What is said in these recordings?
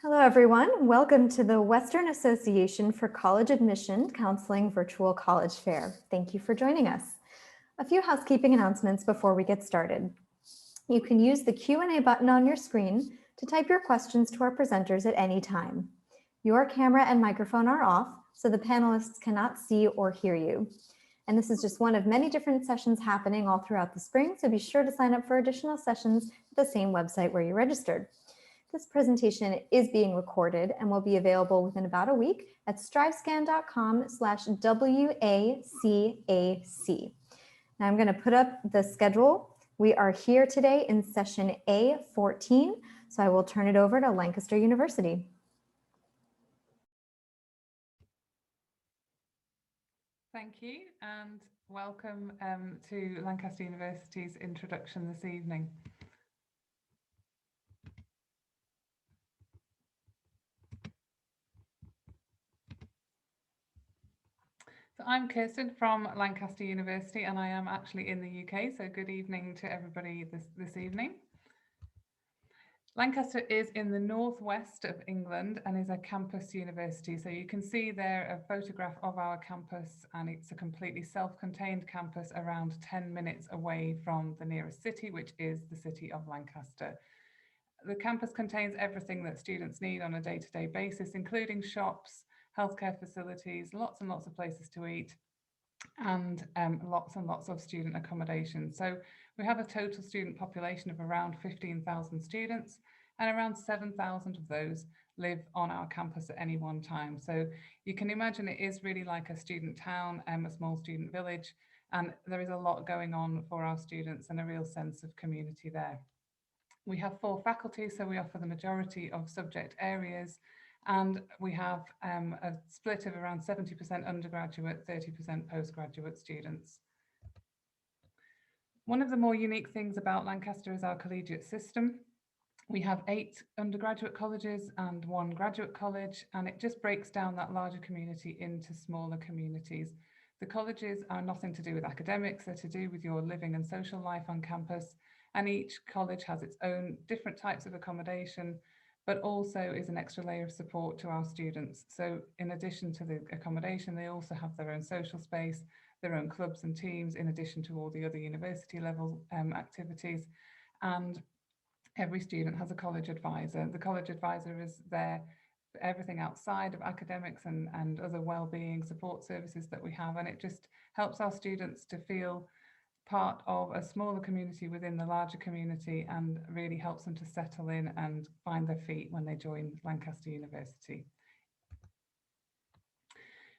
Hello, everyone. Welcome to the Western Association for College Admission Counseling Virtual College Fair. Thank you for joining us. A few housekeeping announcements before we get started. You can use the Q&A button on your screen to type your questions to our presenters at any time. Your camera and microphone are off, so the panelists cannot see or hear you. And this is just one of many different sessions happening all throughout the spring, so be sure to sign up for additional sessions at the same website where you registered. This presentation is being recorded and will be available within about a week at strivescan.com/WACAC. Now I'm going to put up the schedule. We are here today in session A14, so I will turn it over to Lancaster University. Thank you and welcome to Lancaster University's introduction this evening. So I'm Kirsten from Lancaster University and I am actually in the UK, so good evening to everybody this evening. Lancaster is in the northwest of England and is a campus university. So you can see there a photograph of our campus, and it's a completely self-contained campus around 10 minutes away from the nearest city, which is the city of Lancaster. The campus contains everything that students need on a day-to-day basis, including shops, healthcare facilities, lots and lots of places to eat, and lots and lots of student accommodation. So we have a total student population of around 15,000 students, and around 7,000 of those live on our campus at any one time. So you can imagine it is really like a student town, a small student village, and there is a lot going on for our students and a real sense of community there. We have 4 faculties, so we offer the majority of subject areas, and we have a split of around 70% undergraduate, 30% postgraduate students. One of the more unique things about Lancaster is our collegiate system. We have 8 undergraduate colleges and 1 graduate college, and it just breaks down that larger community into smaller communities. The colleges are nothing to do with academics, they're to do with your living and social life on campus, and each college has its own different types of accommodation, but also is an extra layer of support to our students. So in addition to the accommodation, they also have their own social space, their own clubs and teams, in addition to all the other university level activities. And every student has a college advisor. The college advisor is there for everything outside of academics and other well-being support services that we have. And it just helps our students to feel part of a smaller community within the larger community, and really helps them to settle in and find their feet when they join Lancaster University.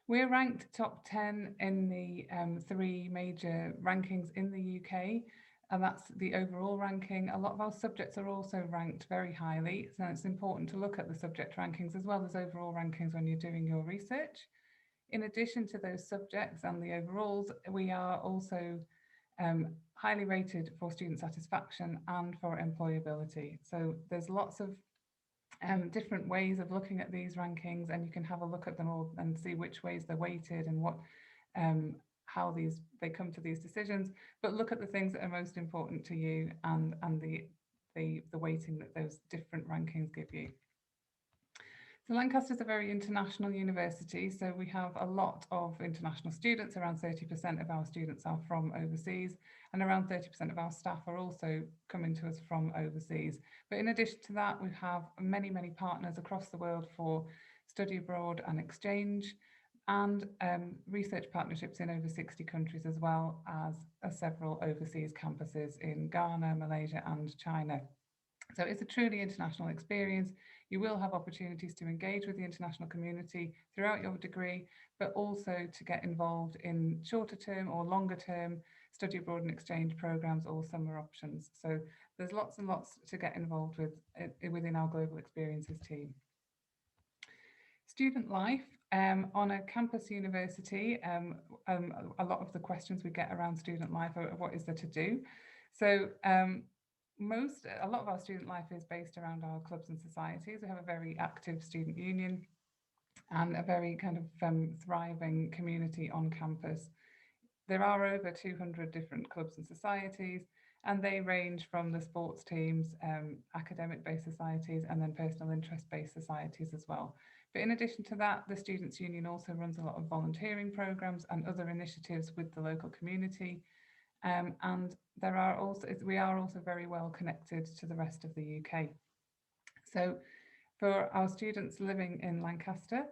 We're ranked top 10 in the 3 major rankings in the UK, and that's the overall ranking. A lot of our subjects are also ranked very highly, so it's important to look at the subject rankings as well as overall rankings when you're doing your research. In addition to those subjects and the overalls, we are also highly rated for student satisfaction and for employability. So there's lots of different ways of looking at these rankings, and you can have a look at them all and see which ways they're weighted and what how they come to these decisions. But look at the things that are most important to you and the weighting that those different rankings give you. So Lancaster is a very international university, so we have a lot of international students. Around 30% of our students are from overseas, and around 30% of our staff are also coming to us from overseas. But in addition to that, we have many, many partners across the world for study abroad and exchange, and research partnerships in over 60 countries, as well as several overseas campuses in Ghana, Malaysia and China. So it's a truly international experience. You will have opportunities to engage with the international community throughout your degree, but also to get involved in shorter term or longer term study abroad and exchange programs or summer options. So there's lots and lots to get involved with within our Global Experiences team. Student life on a campus university, a lot of the questions we get around student life are what is there to do? So a lot of our student life is based around our clubs and societies. We have a very active student union and a very kind of thriving community on campus. There are over 200 different clubs and societies, And they range from the sports teams, academic-based societies, and then personal interest-based societies as well. But in addition to that, the Students' Union also runs a lot of volunteering programs and other initiatives with the local community. And we are also very well connected to the rest of the UK. So for our students living in Lancaster,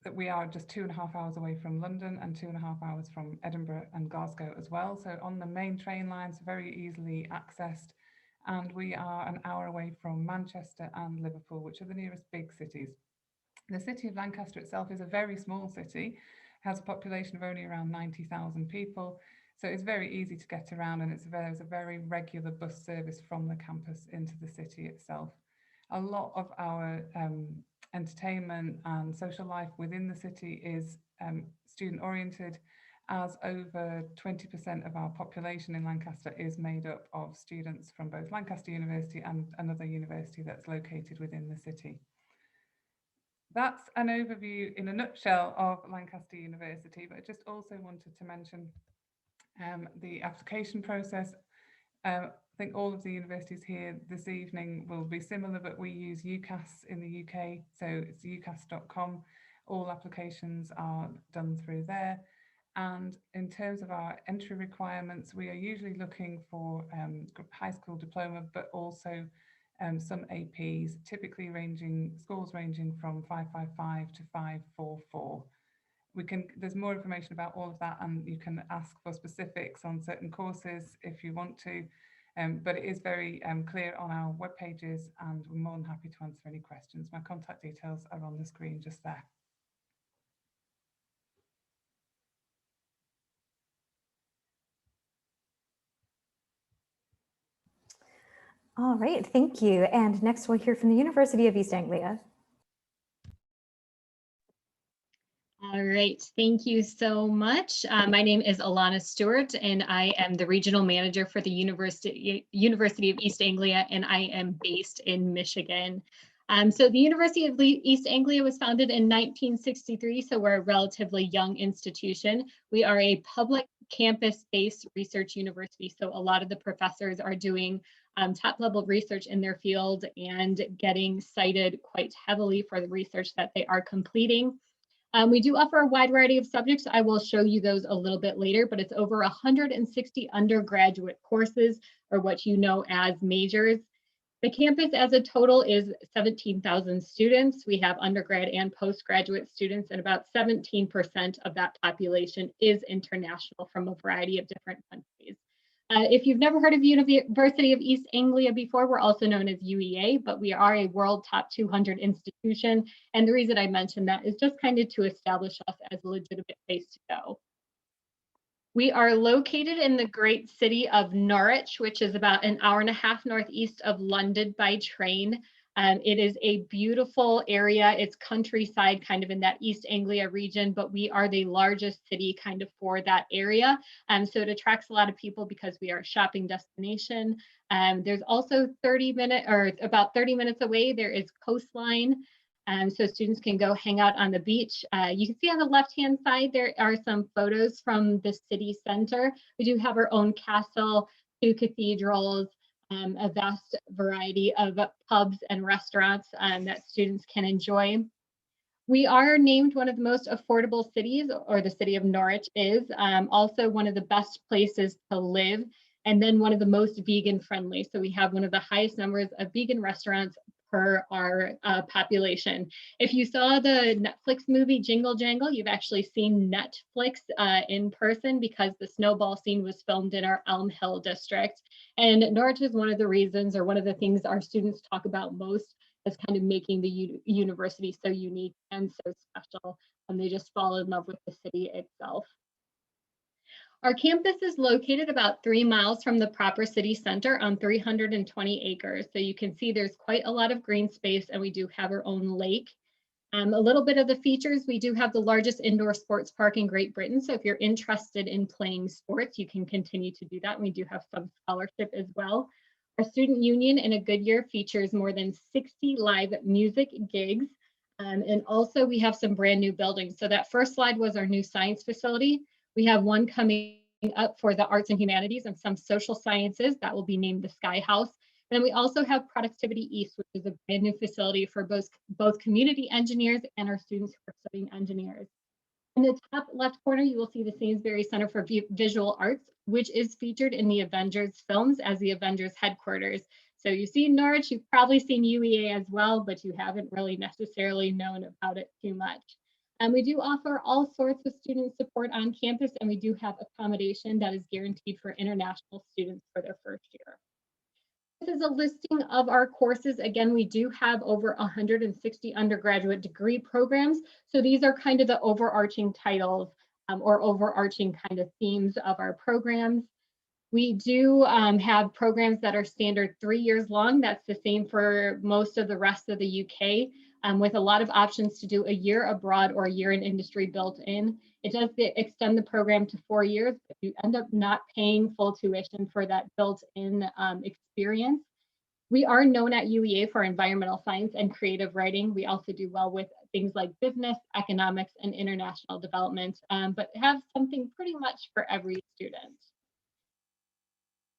that we are just 2.5 hours away from London and 2.5 hours from Edinburgh and Glasgow as well. So on the main train lines, very easily accessed. And we are an hour away from Manchester and Liverpool, which are the nearest big cities. The city of Lancaster itself is a very small city, has a population of only around 90,000 people. So it's very easy to get around, and there's a very regular bus service from the campus into the city itself. A lot of our entertainment and social life within the city is student oriented, as over 20% of our population in Lancaster is made up of students from both Lancaster University and another university that's located within the city. That's an overview in a nutshell of Lancaster University, but I just also wanted to mention the application process. I think all of the universities here this evening will be similar, but we use Ucas in the UK, so it's ucas.com. All applications are done through there. And in terms of our entry requirements, we are usually looking for high school diploma, but also some APs, typically scores ranging from 555 to 544. There's more information about all of that, and you can ask for specifics on certain courses if you want to, but it is very clear on our web pages, and we're more than happy to answer any questions. My contact details are on the screen just there. All right, thank you. And next we'll hear from the University of East Anglia. All right, thank you so much. My name is Alana Stewart, and I am the regional manager for the University of East Anglia, and I am based in Michigan. So the University of East Anglia was founded in 1963, so we're a relatively young institution. We are a public campus-based research university, so a lot of the professors are doing top-level research in their field and getting cited quite heavily for the research that they are completing. We do offer a wide variety of subjects. I will show you those a little bit later, but it's over 160 undergraduate courses, or what you know as majors. The campus as a total is 17,000 students. We have undergrad and postgraduate students, and about 17% of that population is international from a variety of different countries. If you've never heard of University of East Anglia before, we're also known as UEA, but we are a world top 200 institution. And the reason I mentioned that is just kind of to establish us as a legitimate place to go. We are located in the great city of Norwich, which is about an hour and a half northeast of London by train. It is a beautiful area. It's countryside, kind of in that East Anglia region, but we are the largest city kind of for that area. So it attracts a lot of people because we are a shopping destination. There's also about 30 minutes away, there is coastline. So students can go hang out on the beach. You can see on the left-hand side, there are some photos from the city center. We do have our own castle, 2 cathedrals, a vast variety of pubs and restaurants that students can enjoy. We are named one of the most affordable cities, or the city of Norwich is, also one of the best places to live, and then one of the most vegan friendly. So we have one of the highest numbers of vegan restaurants per our population. If you saw the Netflix movie Jingle Jangle, you've actually seen Netflix in person, because the snowball scene was filmed in our Elm Hill district. And Norwich is one of the reasons, or one of the things our students talk about most, as kind of making the university so unique and so special. And they just fall in love with the city itself. Our campus is located about 3 miles from the proper city center on 320 acres. So you can see there's quite a lot of green space, and we do have our own lake. A little bit of the features, we do have the largest indoor sports park in Great Britain. So if you're interested in playing sports, you can continue to do that. And we do have some scholarship as well. Our student union in a good year features more than 60 live music gigs. And also we have some brand new buildings. So that first slide was our new science facility. We have one coming up for the arts and humanities and some social sciences that will be named the Sky House. And then we also have Productivity East, which is a brand new facility for both community engineers and our students who are studying engineers. In the top left corner, you will see the Sainsbury Center for Visual Arts, which is featured in the Avengers films as the Avengers headquarters. So you've seen Norwich, you've probably seen UEA as well, but you haven't really necessarily known about it too much. And we do offer all sorts of student support on campus, and we do have accommodation that is guaranteed for international students for their first year. This is a listing of our courses. Again, we do have over 160 undergraduate degree programs. So these are kind of the overarching titles or overarching kind of themes of our programs. We do have programs that are standard 3 years long. That's the same for most of the rest of the UK, with a lot of options to do a year abroad or a year in industry built in. It does extend the program to 4 years, but you end up not paying full tuition for that built-in experience. We are known at UEA for environmental science and creative writing. We also do well with things like business, economics, and international development, but have something pretty much for every student.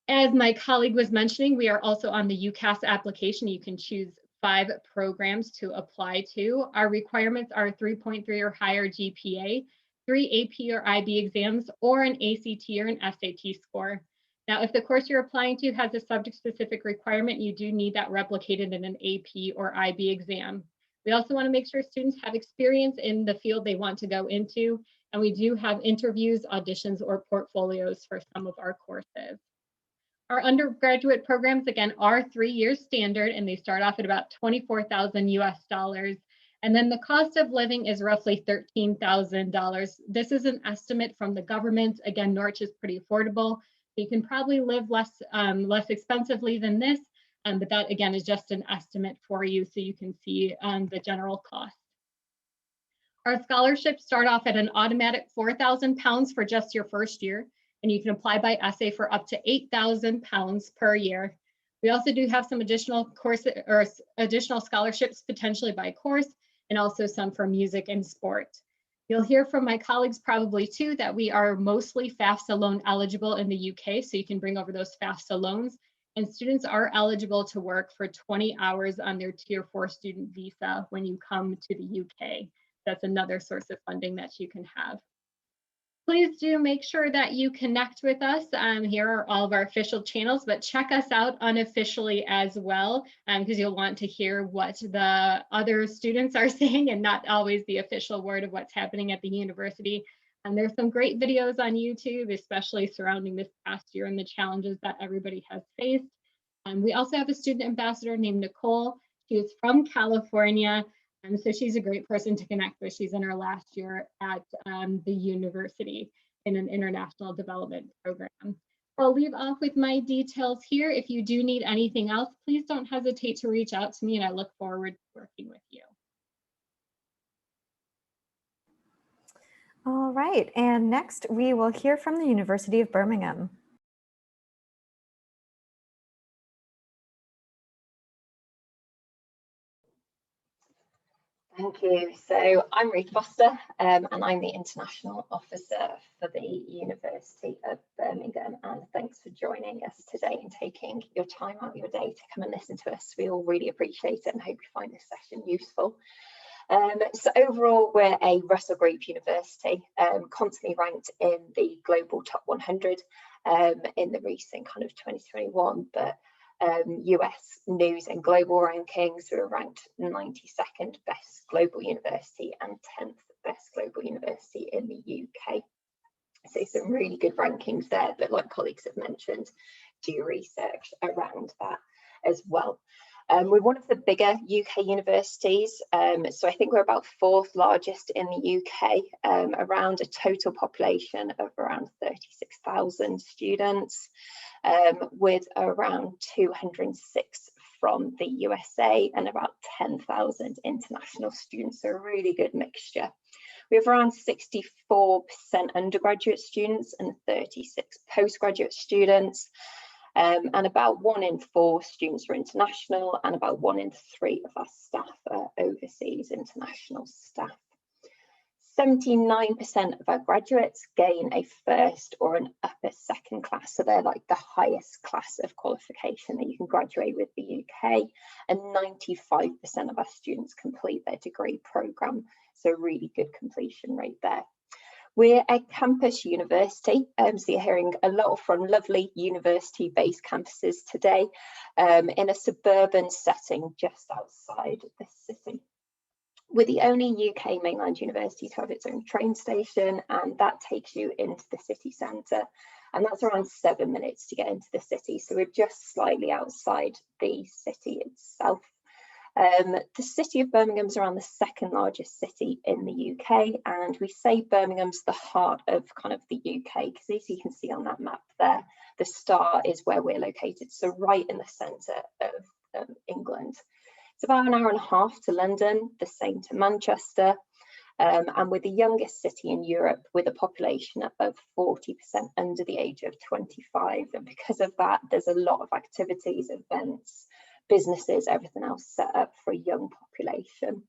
As my colleague was mentioning, we are also on the Ucas application. You can choose 5 programs to apply to. Our requirements are 3.3 or higher GPA, 3 AP or IB exams, or an ACT or an SAT score. Now, if the course you're applying to has a subject-specific requirement, you do need that replicated in an AP or IB exam. We also want to make sure students have experience in the field they want to go into, and we do have interviews, auditions, or portfolios for some of our courses. Our undergraduate programs, again, are 3 years standard, and they start off at about $24,000 US. And then the cost of living is roughly $13,000. This is an estimate from the government. Again, Norwich is pretty affordable. So you can probably live less expensively than this, but that again is just an estimate for you so you can see the general cost. Our scholarships start off at an automatic £4,000 for just your first year, and you can apply by essay for up to £8,000 per year. We also do have some additional courses or additional scholarships potentially by course, and also some for music and sport. You'll hear from my colleagues probably too that we are mostly FAFSA loan eligible in the UK, so you can bring over those FAFSA loans. And students are eligible to work for 20 hours on their Tier 4 student visa when you come to the UK. That's another source of funding that you can have. Please do make sure that you connect with us. Here are all of our official channels, but check us out unofficially as well, because you'll want to hear what the other students are saying and not always the official word of what's happening at the university. And there's some great videos on YouTube, especially surrounding this past year and the challenges that everybody has faced. We also have a student ambassador named Nicole. She is from California. So she's a great person to connect with. She's in her last year at the university in an international development program. I'll leave off with my details here. If you do need anything else, please don't hesitate to reach out to me, and I look forward to working with you. All right, and next we will hear from the University of Birmingham. Thank you. So I'm Ruth Foster, and I'm the International Officer for the University of Birmingham. And thanks for joining us today and taking your time out of your day to come and listen to us. We all really appreciate it and hope you find this session useful. So overall, we're a Russell Group university, constantly ranked in the global top 100 in the recent kind of 2021, but US news and global rankings, we were ranked 92nd best global university and 10th best global university in the UK. So some really good rankings there, but like colleagues have mentioned, do research around that as well. We're one of the bigger UK universities, so I think we're about 4th largest in the UK, around a total population of around 36,000 students, with around 206 from the USA and about 10,000 international students, so a really good mixture. We have around 64% undergraduate students and 36 postgraduate students. And about 1 in 4 students are international, and about 1 in 3 of our staff are overseas international staff. 79% of our graduates gain a first or an upper second class. So they're like the highest class of qualification that you can graduate with the UK. And 95% of our students complete their degree programme. So really good completion rate there. We're a campus university, so you're hearing a lot from lovely university-based campuses today in a suburban setting just outside the city. We're the only UK mainland university to have its own train station, and that takes you into the city centre, and that's around 7 minutes to get into the city, so we're just slightly outside the city itself. The city of Birmingham is around the second largest city in the UK, and we say Birmingham's the heart of kind of the UK because, as you can see on that map there, the star is where we're located, so right in the centre of England. It's about an hour and a half to London, the same to Manchester, and we're the youngest city in Europe with a population of 40% under the age of 25, and because of that there's a lot of activities, events, businesses, everything else set up for a young population.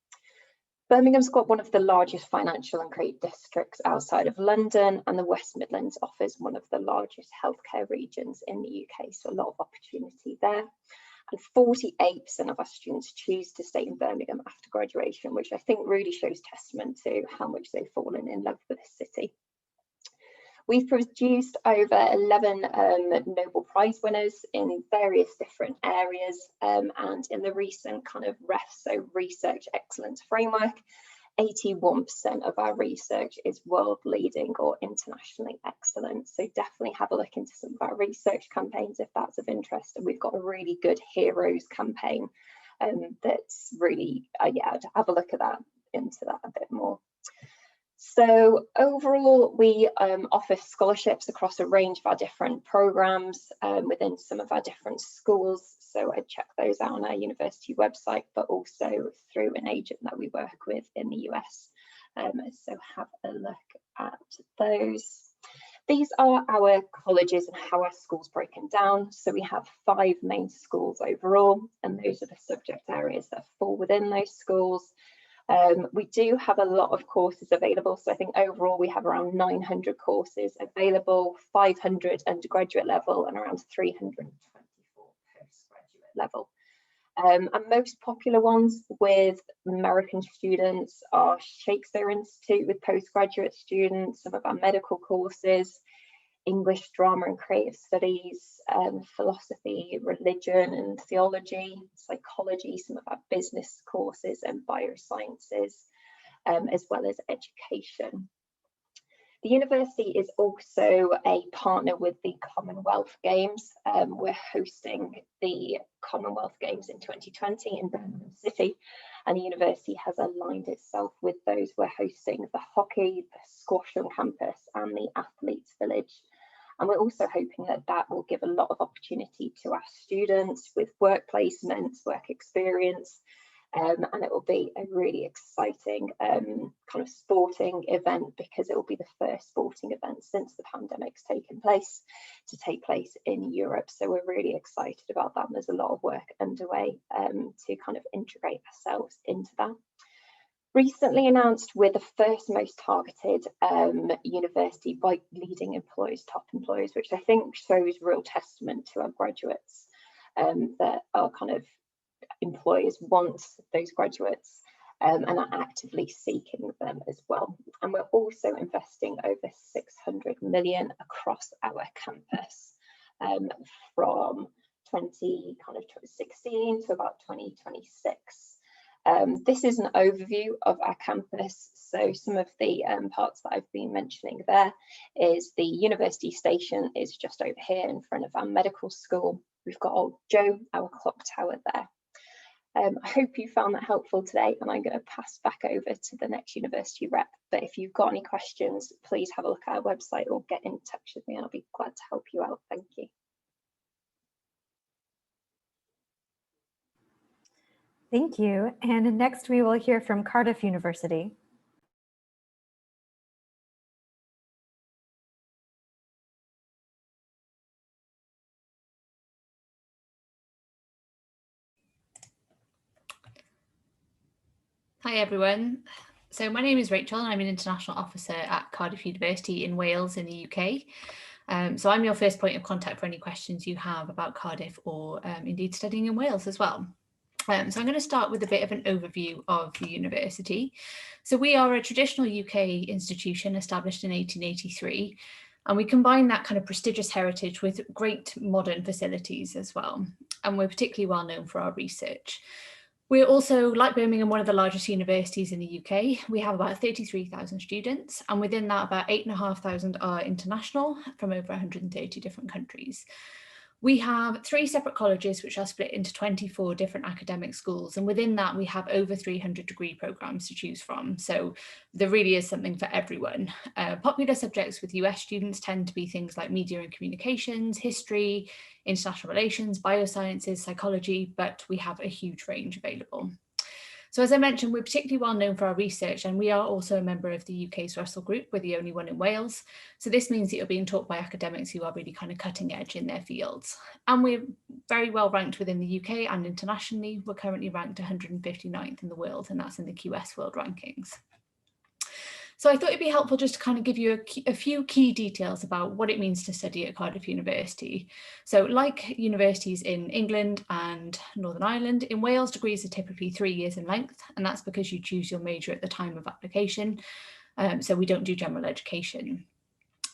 Birmingham's got one of the largest financial and creative districts outside of London, and the West Midlands offers one of the largest healthcare regions in the UK, so a lot of opportunity there. And 48% of our students choose to stay in Birmingham after graduation, which I think really shows testament to how much they've fallen in love with the city. We've produced over 11 Nobel Prize winners in various different areas, and in the recent kind of so Research Excellence Framework, 81% of our research is world leading or internationally excellent. So definitely have a look into some of our research campaigns if that's of interest. And we've got a really good Heroes campaign that's really, yeah, have a look at that, into that a bit more. So overall, we offer scholarships across a range of our different programmes within some of our different schools. So I'd check those out on our university website, but also through an agent that we work with in the US. So have a look at those. These are our colleges and how our schools broken down. So we have 5 main schools overall, and those are the subject areas that fall within those schools. We do have a lot of courses available, so I think overall we have around 900 courses available, 500 undergraduate level and around 324 postgraduate level. And most popular ones with American students are Shakespeare Institute with postgraduate students, some of our medical courses, English, drama and creative studies, philosophy, religion and theology, psychology, some of our business courses and biosciences, as well as education. The university is also a partner with the Commonwealth Games. We're hosting the Commonwealth Games in 2020 in Birmingham City, and the university has aligned itself with those. We're hosting the hockey, the squash on campus and the athletes village. And we're also hoping that that will give a lot of opportunity to our students with work placements, work experience, and it will be a really exciting kind of sporting event because it will be the first sporting event since the pandemic's taken place to take place in Europe. So we're really excited about that. And there's a lot of work underway to kind of integrate ourselves into that. Recently announced we're the first most targeted university by leading employers, top employers, which I think shows real testament to our graduates, that our kind of employers want those graduates and are actively seeking them as well. And we're also investing over 600 million across our campus from 2016 to about 2026. This is an overview of our campus. So some of the parts that I've been mentioning there is the university station is just over here in front of our medical school. We've got Old Joe, our clock tower there. I hope you found that helpful today, and I'm going to pass back over to the next university rep. But if you've got any questions, please have a look at our website or get in touch with me and I'll be glad to help you out. Thank you. Thank you. And next we will hear from Cardiff University. Hi everyone. So my name is Rachel and I'm an international officer at Cardiff University in Wales in the UK. So I'm your first point of contact for any questions you have about Cardiff or indeed studying in Wales as well. So I'm going to start with a bit of an overview of the university. So we are a traditional UK institution established in 1883, and we combine that kind of prestigious heritage with great modern facilities as well. And we're particularly well known for our research. We're also, like Birmingham, one of the largest universities in the UK. We have about 33,000 students, and within that, about 8,500 are international from over 130 different countries. We have 3 separate colleges which are split into 24 different academic schools, and within that we have over 300 degree programmes to choose from. So there really is something for everyone. Popular subjects with US students tend to be things like media and communications, history, international relations, biosciences, psychology, but we have a huge range available. So as I mentioned, we're particularly well known for our research, and we are also a member of the UK's Russell Group. We're the only one in Wales. So this means that you're being taught by academics who are really kind of cutting edge in their fields. And we're very well ranked within the UK and internationally. We're currently ranked 159th in the world, and that's in the QS World Rankings. So I thought it'd be helpful just to kind of give you a few key details about what it means to study at Cardiff University. So like universities in England and Northern Ireland, in Wales degrees are typically 3 years in length, and that's because you choose your major at the time of application. So we don't do general education.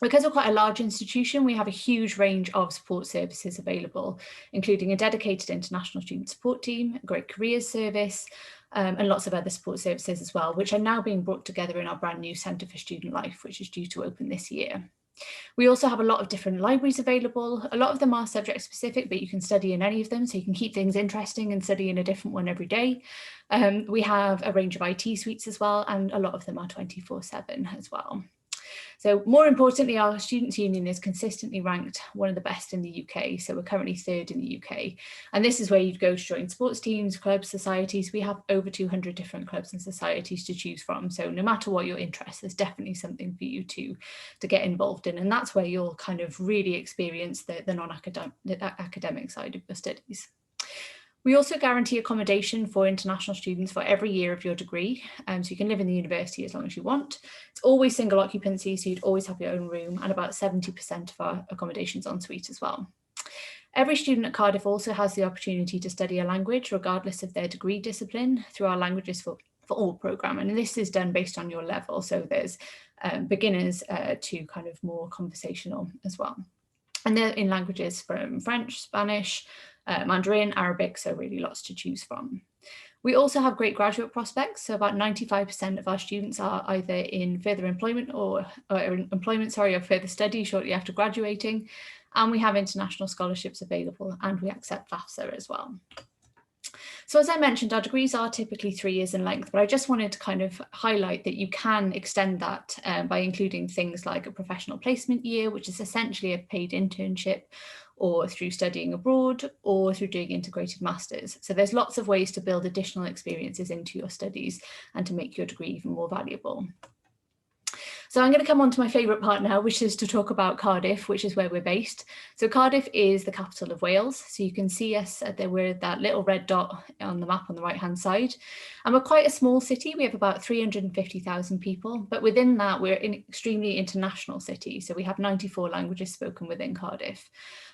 Because we're quite a large institution, we have a huge range of support services available, including a dedicated international student support team, a great careers service, and lots of other support services as well, which are now being brought together in our brand new Centre for Student Life, which is due to open this year. We also have a lot of different libraries available. A lot of them are subject specific, but you can study in any of them, so you can keep things interesting and study in a different one every day. We have a range of IT suites as well, and a lot of them are 24/7 as well. So more importantly, our Students' Union is consistently ranked one of the best in the UK. So we're currently 3rd in the UK. And this is where you'd go to join sports teams, clubs, societies. We have over 200 different clubs and societies to choose from. So no matter what your interest, there's definitely something for you to get involved in. And that's where you'll kind of really experience the non-academic side of your studies. We also guarantee accommodation for international students for every year of your degree, so you can live in the university as long as you want. It's always single occupancy, so you'd always have your own room, and about 70% of our accommodations en suite as well. Every student at Cardiff also has the opportunity to study a language, regardless of their degree discipline, through our Languages for All programme, and this is done based on your level, so there's beginners to kind of more conversational as well. And they're in languages from French, Spanish, Mandarin, Arabic, so really lots to choose from. We also have great graduate prospects, so about 95% of our students are either in further employment or further study shortly after graduating, and we have international scholarships available, and we accept FAFSA as well. So as I mentioned, our degrees are typically 3 years in length, but I just wanted to kind of highlight that you can extend that by including things like a professional placement year, which is essentially a paid internship, or through studying abroad, or through doing integrated masters. So there's lots of ways to build additional experiences into your studies and to make your degree even more valuable. So I'm going to come on to my favourite part now, which is to talk about Cardiff, which is where we're based. So Cardiff is the capital of Wales. So you can see us, we're that little red dot on the map on the right-hand side. And we're quite a small city. We have about 350,000 people, but within that, we're an extremely international city. So we have 94 languages spoken within Cardiff.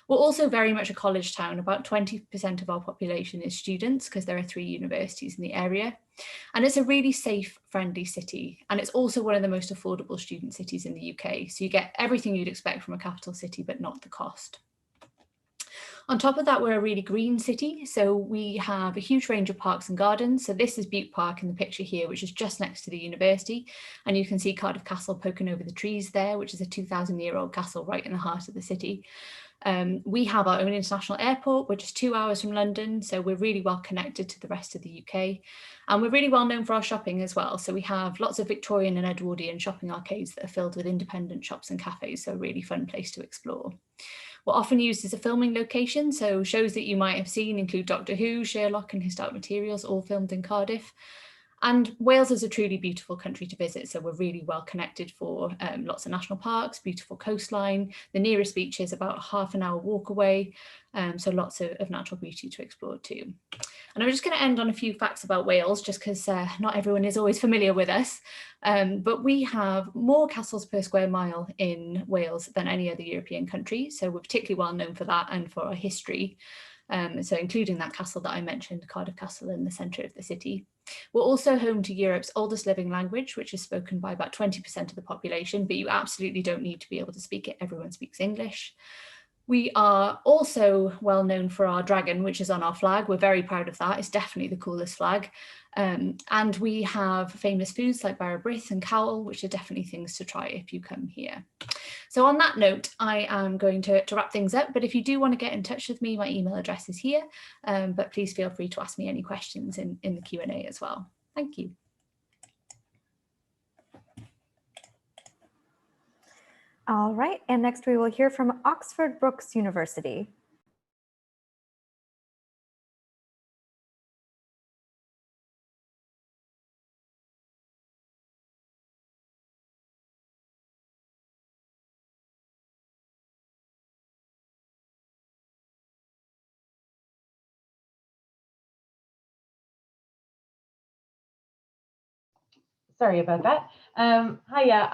We're also very much a college town. About 20% of our population is students because there are 3 universities in the area. And it's a really safe, friendly city. And it's also one of the most affordable student cities in the UK. So you get everything you'd expect from a capital city, but not the cost. On top of that, we're a really green city. So we have a huge range of parks and gardens. So this is Butte Park in the picture here, which is just next to the university. And you can see Cardiff Castle poking over the trees there, which is a 2,000-year-old castle right in the heart of the city. We have our own international airport, which is 2 hours from London, so we're really well connected to the rest of the UK. And we're really well known for our shopping as well. So we have lots of Victorian and Edwardian shopping arcades that are filled with independent shops and cafes, so a really fun place to explore. We're often used as a filming location, so shows that you might have seen include Doctor Who, Sherlock and His Dark Materials, all filmed in Cardiff. And Wales is a truly beautiful country to visit, so we're really well connected for lots of national parks, beautiful coastline. The nearest beach is about a half-an-hour walk away, so lots of natural beauty to explore too. And I'm just going to end on a few facts about Wales, just because not everyone is always familiar with us. But we have more castles per square mile in Wales than any other European country, so we're particularly well known for that and for our history. So including that castle that I mentioned, Cardiff Castle, in the centre of the city. We're also home to Europe's oldest living language, which is spoken by about 20% of the population, but you absolutely don't need to be able to speak it. Everyone speaks English. We are also well known for our dragon, which is on our flag. We're very proud of that. It's definitely the coolest flag. And we have famous foods like Barrabrith and Cowl, which are definitely things to try if you come here. So on that note, I am going to wrap things up. But if you do want to get in touch with me, my email address is here. But please feel free to ask me any questions in the Q&A as well. Thank you. All right, and next we will hear from Oxford Brookes University. Sorry about that. Hiya,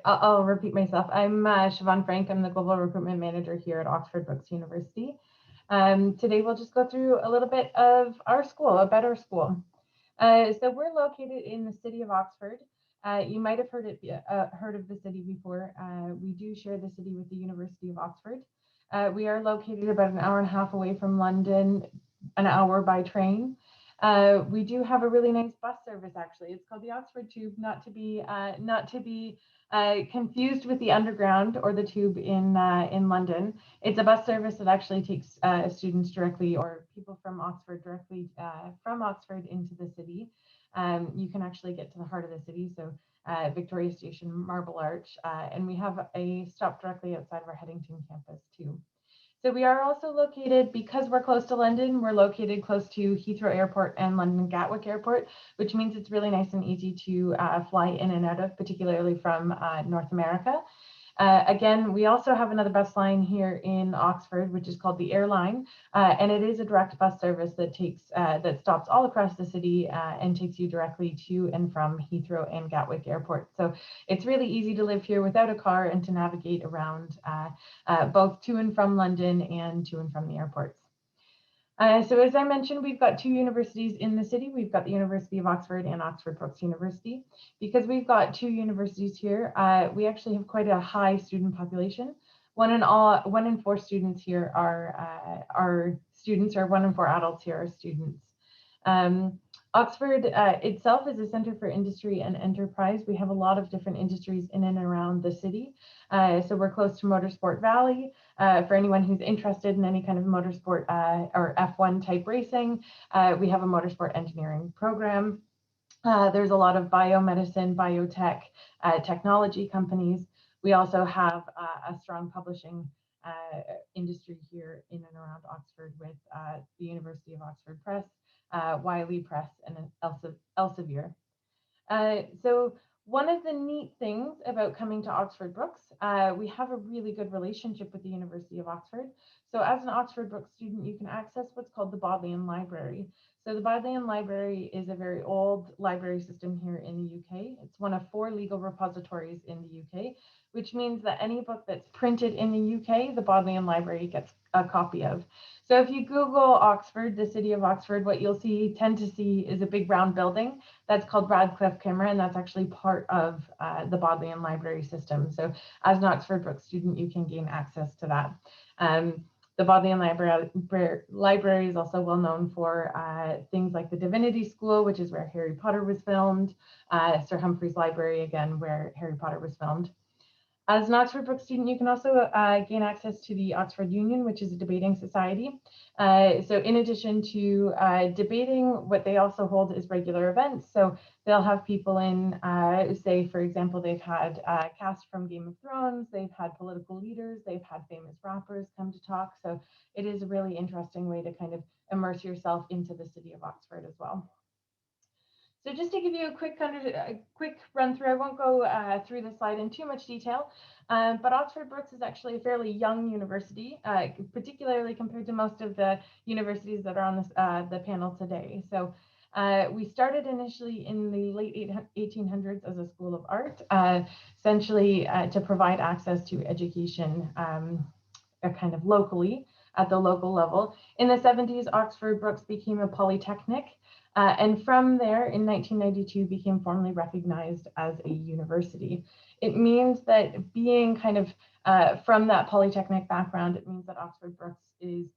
I'll repeat myself. I'm Siobhan Frank. I'm the Global Recruitment Manager here at Oxford Brookes University. Today we'll just go through a little bit of our school, about our school. So we're located in the city of Oxford. You might have heard of the city before. We do share the city with the University of Oxford. We are located about an hour and a half away from London, an hour by train. We do have a really nice bus service, actually. It's called the Oxford Tube, not to be confused with the Underground or the Tube in London. It's a bus service that actually takes students directly, or people from Oxford directly from Oxford into the city. You can actually get to the heart of the city, so Victoria Station, Marble Arch, and we have a stop directly outside of our Headington campus too. So we are also located, because we're close to London, we're located close to Heathrow Airport and London Gatwick Airport, which means it's really nice and easy to fly in and out of, particularly from North America. Again, we also have another bus line here in Oxford, which is called the Airline, and it is a direct bus service that that stops all across the city and takes you directly to and from Heathrow and Gatwick Airport. So it's really easy to live here without a car and to navigate around both to and from London and to and from the airports. So as I mentioned, we've got two universities in the city. We've got the University of Oxford and Oxford Brookes University. Because we've got two universities here, we actually have quite a high student population. 1 in 4 students here are students, or 1 in 4 adults here are students. Oxford itself is a center for industry and enterprise. We have a lot of different industries in and around the city. So we're close to Motorsport Valley. For anyone who's interested in any kind of motorsport or F1 type racing, we have a motorsport engineering program. There's a lot of biomedicine, biotech, technology companies. We also have a strong publishing industry here in and around Oxford with the University of Oxford Press, Wiley Press, and Elsevier. So one of the neat things about coming to Oxford Brookes, we have a really good relationship with the University of Oxford. So as an Oxford Brookes student, you can access what's called the Bodleian Library. So the Bodleian Library is a very old library system here in the UK. It's one of 4 legal repositories in the UK, which means that any book that's printed in the UK, the Bodleian Library gets a copy of. So if you Google Oxford, the city of Oxford, what you'll tend to see is a big round building that's called Radcliffe Camera, and that's actually part of the Bodleian Library system. So as an Oxford Brookes student, you can gain access to that. The Bodleian Library is also well known for things like the Divinity School, which is where Harry Potter was filmed, Sir Humphrey's Library, again, where Harry Potter was filmed. As an Oxford Brookes student, you can also gain access to the Oxford Union, which is a debating society. So in addition to debating, what they also hold is regular events. So they'll have people in, say, for example, they've had cast from Game of Thrones, they've had political leaders, they've had famous rappers come to talk. So it is a really interesting way to kind of immerse yourself into the city of Oxford as well. So just to give you a quick run through, I won't go through the slide in too much detail, but Oxford Brookes is actually a fairly young university, particularly compared to most of the universities that are on this, the panel today. So we started initially in the late 1800s as a school of art, essentially to provide access to education kind of locally at the local level. In the 70s, Oxford Brookes became a polytechnic. And from there, in 1992, became formally recognized as a university. It means that being kind of from that polytechnic background, it means that Oxford Brookes is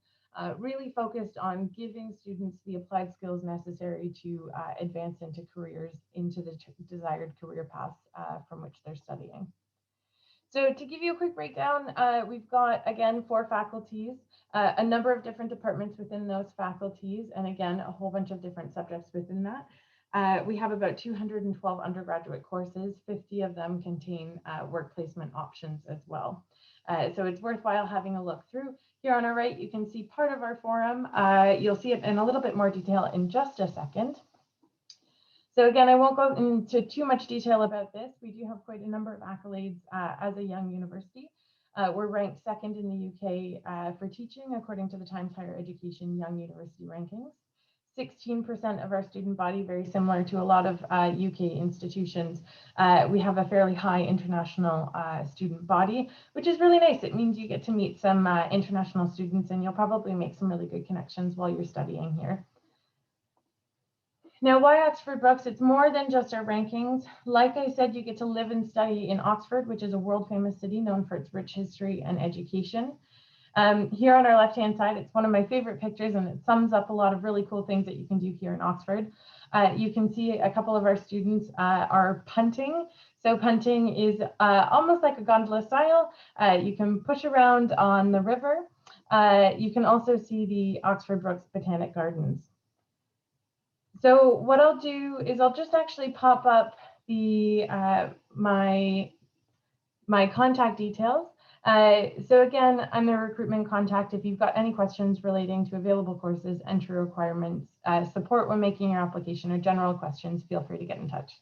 really focused on giving students the applied skills necessary to advance into careers, into the desired career paths from which they're studying. So to give you a quick breakdown, we've got, again, 4 faculties, a number of different departments within those faculties, and again, a whole bunch of different subjects within that. We have about 212 undergraduate courses. 50 of them contain work placement options as well. So it's worthwhile having a look through. Here on our right, you can see part of our forum. You'll see it in a little bit more detail in just a second. So again, I won't go into too much detail about this. We do have quite a number of accolades as a young university. We're ranked 2nd in the UK for teaching, according to the Times Higher Education Young University Rankings. 16% of our student body, very similar to a lot of UK institutions. We have a fairly high international student body, which is really nice. It means you get to meet some international students, and you'll probably make some really good connections while you're studying here. Now, why Oxford Brookes? It's more than just our rankings. Like I said, you get to live and study in Oxford, which is a world famous city known for its rich history and education. Here on our left-hand side, it's one of my favorite pictures, and it sums up a lot of really cool things that you can do here in Oxford. You can see a couple of our students are punting. So punting is almost like a gondola style. You can push around on the river. You can also see the Oxford Brookes Botanic Gardens. So what I'll do is I'll just actually pop up the my contact details. So again, I'm the recruitment contact. If you've got any questions relating to available courses, entry requirements, support when making your application, or general questions, feel free to get in touch.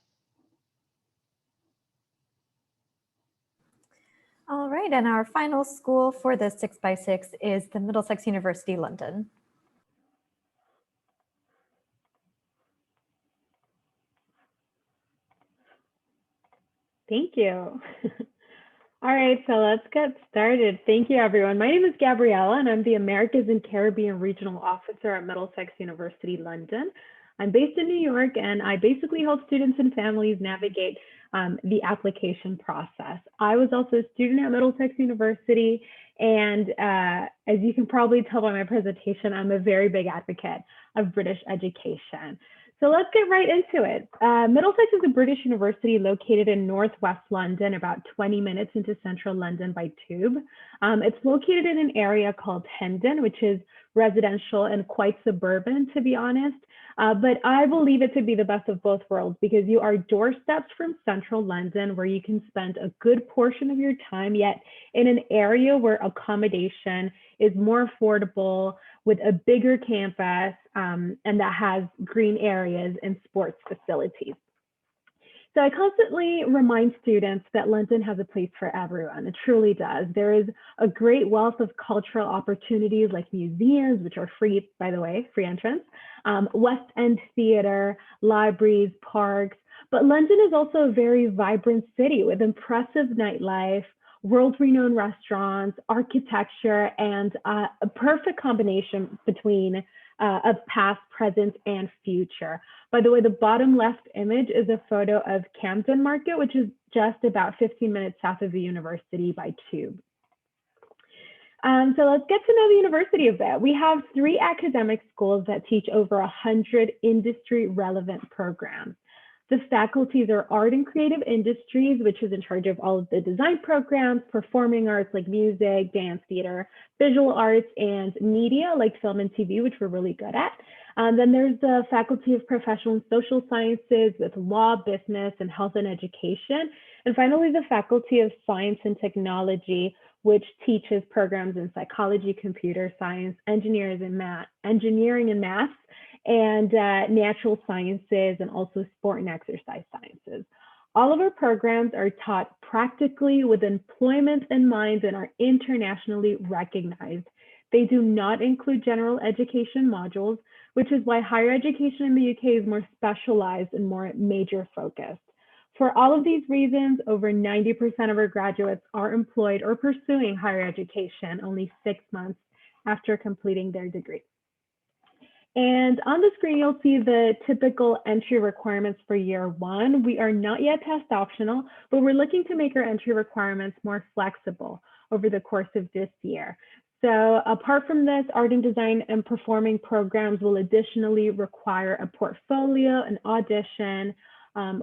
All right, and our final school for the 6x6 is the Middlesex University, London. Thank you. All right, so let's get started. Thank you, everyone. My name is Gabriella, and I'm the Americas and Caribbean Regional Officer at Middlesex University, London. I'm based in New York, and I basically help students and families navigate the application process. I was also a student at Middlesex University, and as you can probably tell by my presentation, I'm a very big advocate of British education. So let's get right into it. Middlesex is a British university located in northwest London, about 20 minutes into central London by tube. It's located in an area called Hendon, which is residential and quite suburban, to be honest. But I believe it to be the best of both worlds, because you are doorsteps from central London, where you can spend a good portion of your time, yet in an area where accommodation is more affordable, with a bigger campus, and that has green areas and sports facilities. So I constantly remind students that London has a place for everyone. It truly does. There is a great wealth of cultural opportunities, like museums, which are free, by the way, free entrance, West End theater, libraries, parks. But London is also a very vibrant city with impressive nightlife, world-renowned restaurants, architecture, and a perfect combination between of past, present, and future. By the way, the bottom left image is a photo of Camden Market, which is just about 15 minutes south of the university by tube. So let's get to know the university a bit. We have 3 academic schools that teach over 100 industry-relevant programs. The faculties are art and creative industries, which is in charge of all of the design programs, performing arts like music, dance, theater, visual arts, and media like film and TV, which we're really good at. Then there's the Faculty of Professional and Social Sciences with law, business, and health and education. And finally, the Faculty of Science and Technology, which teaches programs in psychology, computer science, engineering and math, and natural sciences, and also sport and exercise sciences. All of our programs are taught practically with employment in mind and are internationally recognized. They do not include general education modules, which is why higher education in the UK is more specialized and more major focused. For all of these reasons, over 90% of our graduates are employed or pursuing higher education only 6 months after completing their degree. And on the screen, you'll see the typical entry requirements for year one. We are not yet test optional, but we're looking to make our entry requirements more flexible over the course of this year. So apart from this, art and design and performing programs will additionally require a portfolio, an audition,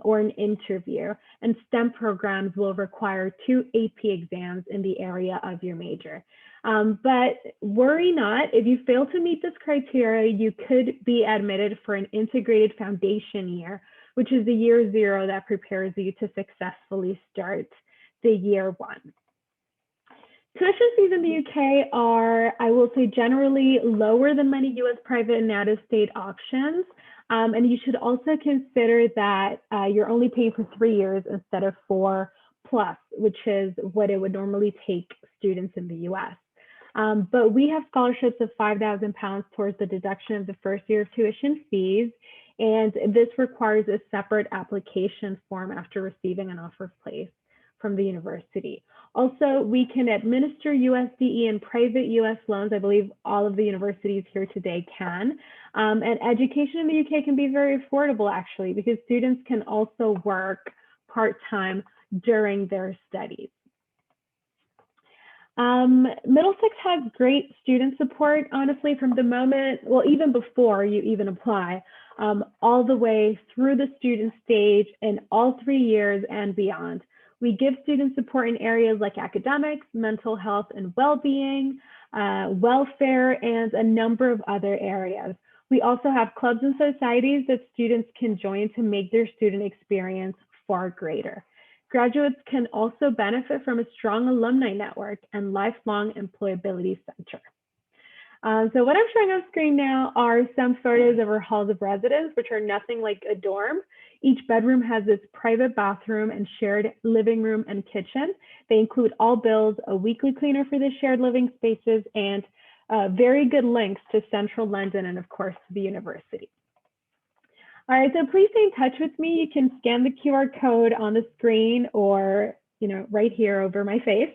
or an interview. And STEM programs will require 2 AP exams in the area of your major. But worry not, if you fail to meet this criteria, you could be admitted for an integrated foundation year, which is the year 0 that prepares you to successfully start the year 1. Tuition fees in the UK are, I will say, generally lower than many US private and out-of-state options. And you should also consider that you're only paying for 3 years instead of 4+, which is what it would normally take students in the US. But we have scholarships of £5,000 towards the deduction of the first year of tuition fees. And this requires a separate application form after receiving an offer of place from the university. Also, we can administer USDE and private US loans. I believe all of the universities here today can. And education in the UK can be very affordable, actually, because students can also work part-time during their studies. Middlesex has great student support, honestly, from the moment, well, even before you even apply, all the way through the student stage in all 3 years and beyond. We give student support in areas like academics, mental health and well-being, welfare, and a number of other areas. We also have clubs and societies that students can join to make their student experience far greater. Graduates can also benefit from a strong alumni network and lifelong employability center. So what I'm showing on screen now are some photos of our halls of residence, which are nothing like a dorm. Each bedroom has its private bathroom and shared living room and kitchen. They include all bills, a weekly cleaner for the shared living spaces, and very good links to central London and of course to the university. All right, so please stay in touch with me. You can scan the QR code on the screen or, right here over my face,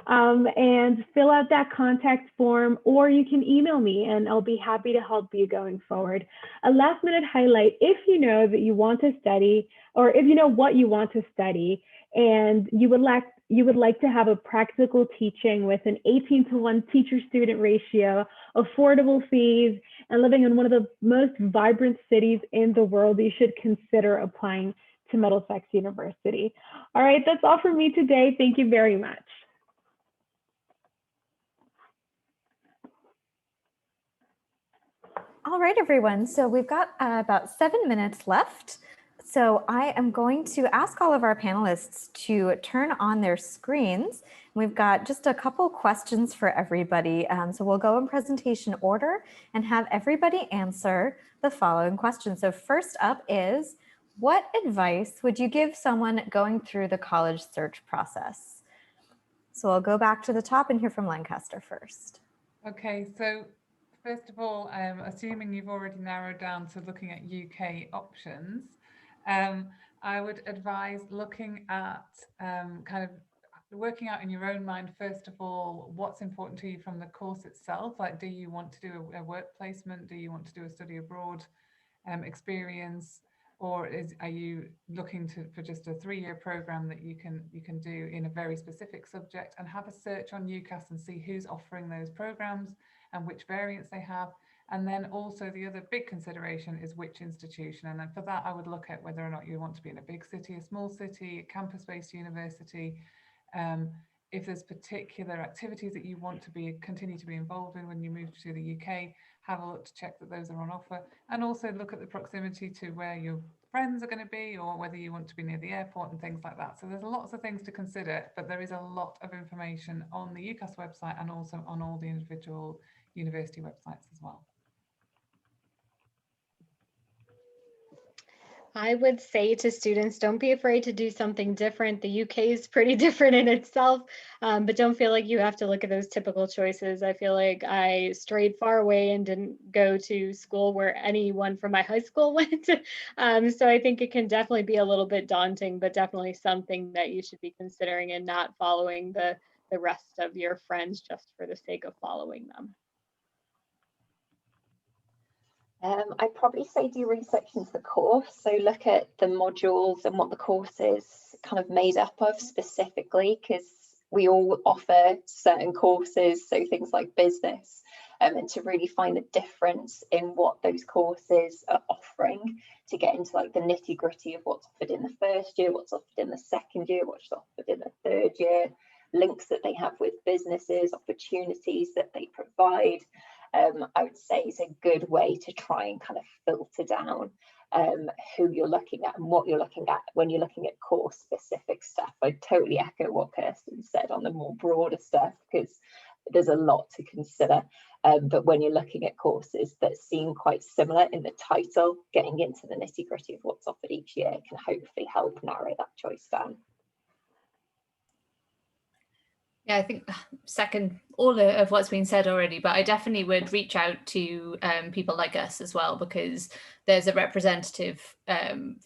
and fill out that contact form, or you can email me and I'll be happy to help you going forward. A last minute highlight, if you know that you want to study, or if you know what you want to study and you would like to have a practical teaching with an 18:1 teacher-student ratio, affordable fees, and living in one of the most vibrant cities in the world, you should consider applying to Middlesex University. All right, that's all from me today. Thank you very much. All right, everyone. So we've got about 7 minutes left. So I am going to ask all of our panelists to turn on their screens. We've got just a couple questions for everybody. So we'll go in presentation order and have everybody answer the following questions. So first up is, what advice would you give someone going through the college search process? So I'll go back to the top and hear from Lancaster first. Okay, so first of all, assuming you've already narrowed down to looking at UK options, I would advise looking at kind of working out in your own mind, first of all, what's important to you from the course itself. Like, do you want to do a work placement? Do you want to do a study abroad experience? Or are you looking for just a 3-year program that you can do in a very specific subject? And have a search on Ucas and see who's offering those programs and which variants they have. And then also the other big consideration is which institution. And then for that, I would look at whether or not you want to be in a big city, a small city, a campus-based university. If there's particular activities that you want to continue to be involved in when you move to the UK, have a look to check that those are on offer. And also look at the proximity to where your friends are going to be, or whether you want to be near the airport and things like that. So there's lots of things to consider, but there is a lot of information on the Ucas website and also on all the individual university websites as well. I would say to students, don't be afraid to do something different. The UK is pretty different in itself, but don't feel like you have to look at those typical choices. I feel like I strayed far away and didn't go to school where anyone from my high school went. So I think it can definitely be a little bit daunting, but definitely something that you should be considering and not following the rest of your friends just for the sake of following them. I'd probably say do research into the course. So look at the modules and what the course is kind of made up of specifically, because we all offer certain courses, so things like business, and to really find the difference in what those courses are offering to get into like the nitty gritty of what's offered in the first year, what's offered in the second year, what's offered in the third year, links that they have with businesses, opportunities that they provide. I would say is a good way to try and kind of filter down who you're looking at and what you're looking at when you're looking at course specific stuff. I totally echo what Kirsten said on the more broader stuff, because there's a lot to consider. But when you're looking at courses that seem quite similar in the title, getting into the nitty gritty of what's offered each year can hopefully help narrow that choice down. Yeah, I think second all of what's been said already, but I definitely would reach out to people like us as well, because there's a representative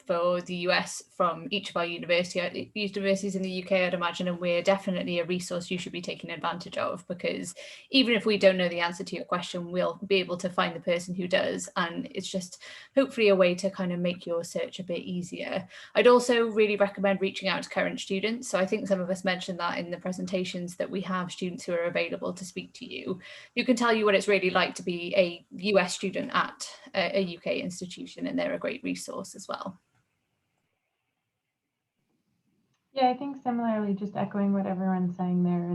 for the US from each of our universities in the UK, I'd imagine, and we're definitely a resource you should be taking advantage of, because even if we don't know the answer to your question, we'll be able to find the person who does, and it's just hopefully a way to kind of make your search a bit easier. I'd also really recommend reaching out to current students. So I think some of us mentioned that in the presentations, that we have students who are available to speak to you, who can tell you what it's really like to be a US student at a UK institution, and they're a great resource as well. Yeah, I think similarly, just echoing what everyone's saying there,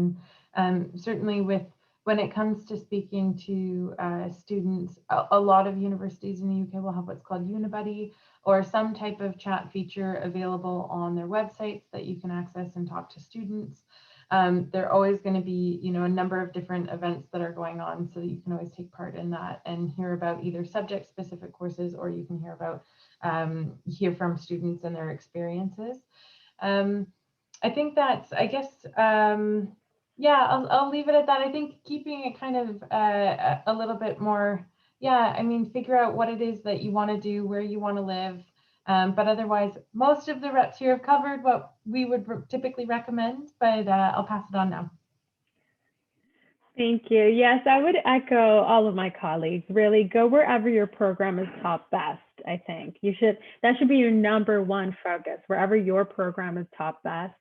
and certainly when it comes to speaking to students, a lot of universities in the UK will have what's called Unibuddy, or some type of chat feature available on their websites that you can access and talk to students. There are always going to be, a number of different events that are going on, so that you can always take part in that and hear about either subject-specific courses, or you can hear from students and their experiences. I think that's, I guess, yeah, I'll leave it at that. I think keeping it kind of a little bit more, figure out what it is that you want to do, where you want to live. But otherwise, most of the reps here have covered what we would typically recommend, but I'll pass it on now. Thank you. Yes, I would echo all of my colleagues. Really go wherever your program is top best, I think. That should be your number one focus, wherever your program is top best.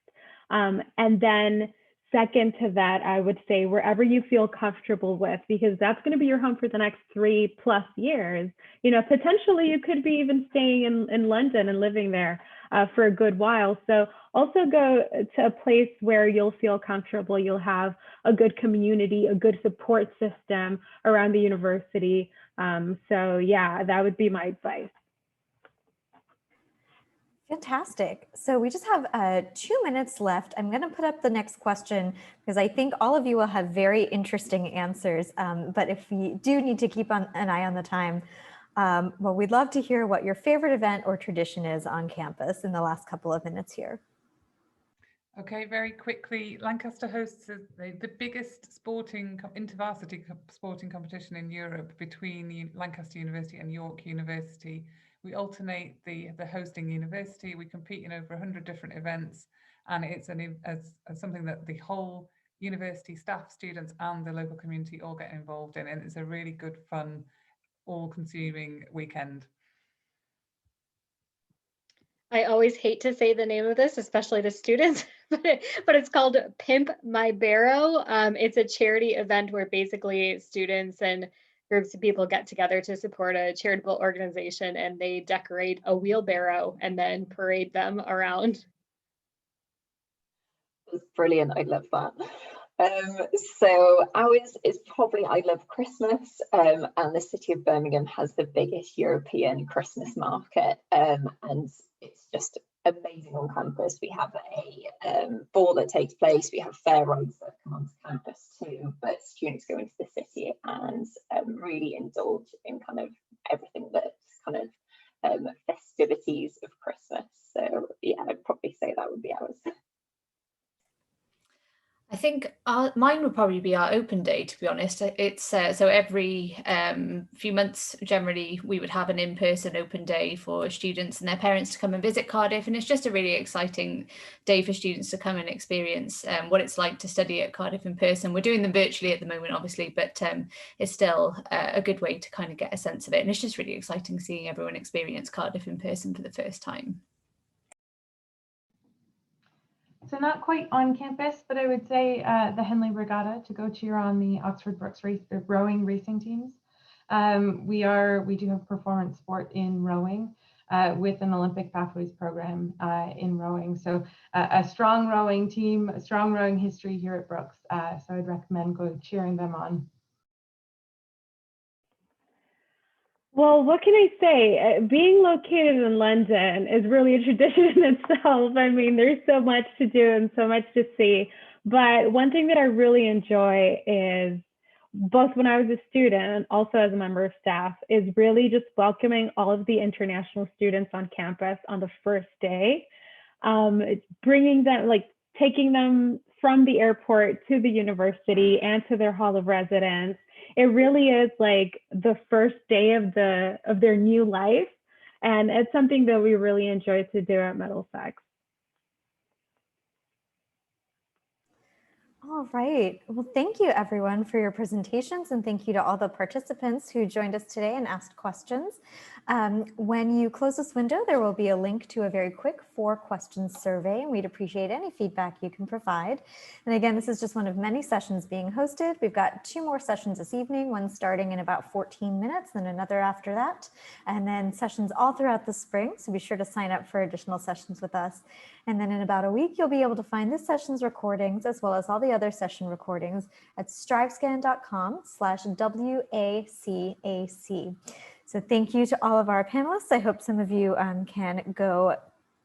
And then second to that, I would say wherever you feel comfortable with, because that's going to be your home for the next 3+ years. Potentially you could be even staying in London and living there for a good while. So also go to a place where you'll feel comfortable. You'll have a good community, a good support system around the university. So yeah, that would be my advice. Fantastic. So we just have 2 minutes left. I'm going to put up the next question, because I think all of you will have very interesting answers. But if you do need to keep an eye on the time, well, we'd love to hear what your favorite event or tradition is on campus in the last couple of minutes here. Okay, very quickly, Lancaster hosts the biggest intervarsity sporting competition in Europe between Lancaster University and York University. We alternate the hosting university. We compete in over 100 different events, and it's something that the whole university staff, students, and the local community all get involved in, and it's a really good, fun, all-consuming weekend. I always hate to say the name of this, especially to students, but it's called Pimp My Barrow. It's a charity event where basically students and groups of people get together to support a charitable organization, and they decorate a wheelbarrow and then parade them around. That's brilliant. I love that. So ours is probably, I love Christmas, and the city of Birmingham has the biggest European Christmas market, and it's just amazing on campus. We have a ball that takes place, we have fair rides that come onto campus too, but students go into the city and really indulge in kind of everything that's kind of festivities of Mine would probably be our open day, to be honest. It's so every few months, generally, we would have an in-person open day for students and their parents to come and visit Cardiff. And it's just a really exciting day for students to come and experience what it's like to study at Cardiff in person. We're doing them virtually at the moment, obviously, but it's still a good way to kind of get a sense of it. And it's just really exciting seeing everyone experience Cardiff in person for the first time. So not quite on campus, but I would say the Henley Regatta to go cheer on the Oxford Brookes rowing racing teams. We do have performance sport in rowing with an Olympic Pathways program in rowing. So a strong rowing team, a strong rowing history here at Brookes. So I'd recommend go cheering them on. Well, what can I say? Being located in London is really a tradition in itself. I mean, there's so much to do and so much to see. But one thing that I really enjoy is, both when I was a student and also as a member of staff, is really just welcoming all of the international students on campus on the first day, bringing them, like taking them from the airport to the university and to their hall of residence. It really is like the first day of their new life. And it's something that we really enjoy to do at Middlesex. All right. Well, thank you everyone for your presentations, and thank you to all the participants who joined us today and asked questions. When you close this window, there will be a link to a very quick 4-question survey, and we'd appreciate any feedback you can provide. And again, this is just one of many sessions being hosted. We've got 2 more sessions this evening, one starting in about 14 minutes, then another after that, and then sessions all throughout the spring. So be sure to sign up for additional sessions with us. And then in about a week, you'll be able to find this session's recordings as well as all the other session recordings at strivescan.com/WACAC. So thank you to all of our panelists. I hope some of you can go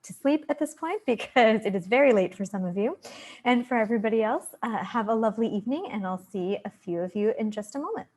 to sleep at this point because it is very late for some of you. And for everybody else, have a lovely evening, and I'll see a few of you in just a moment.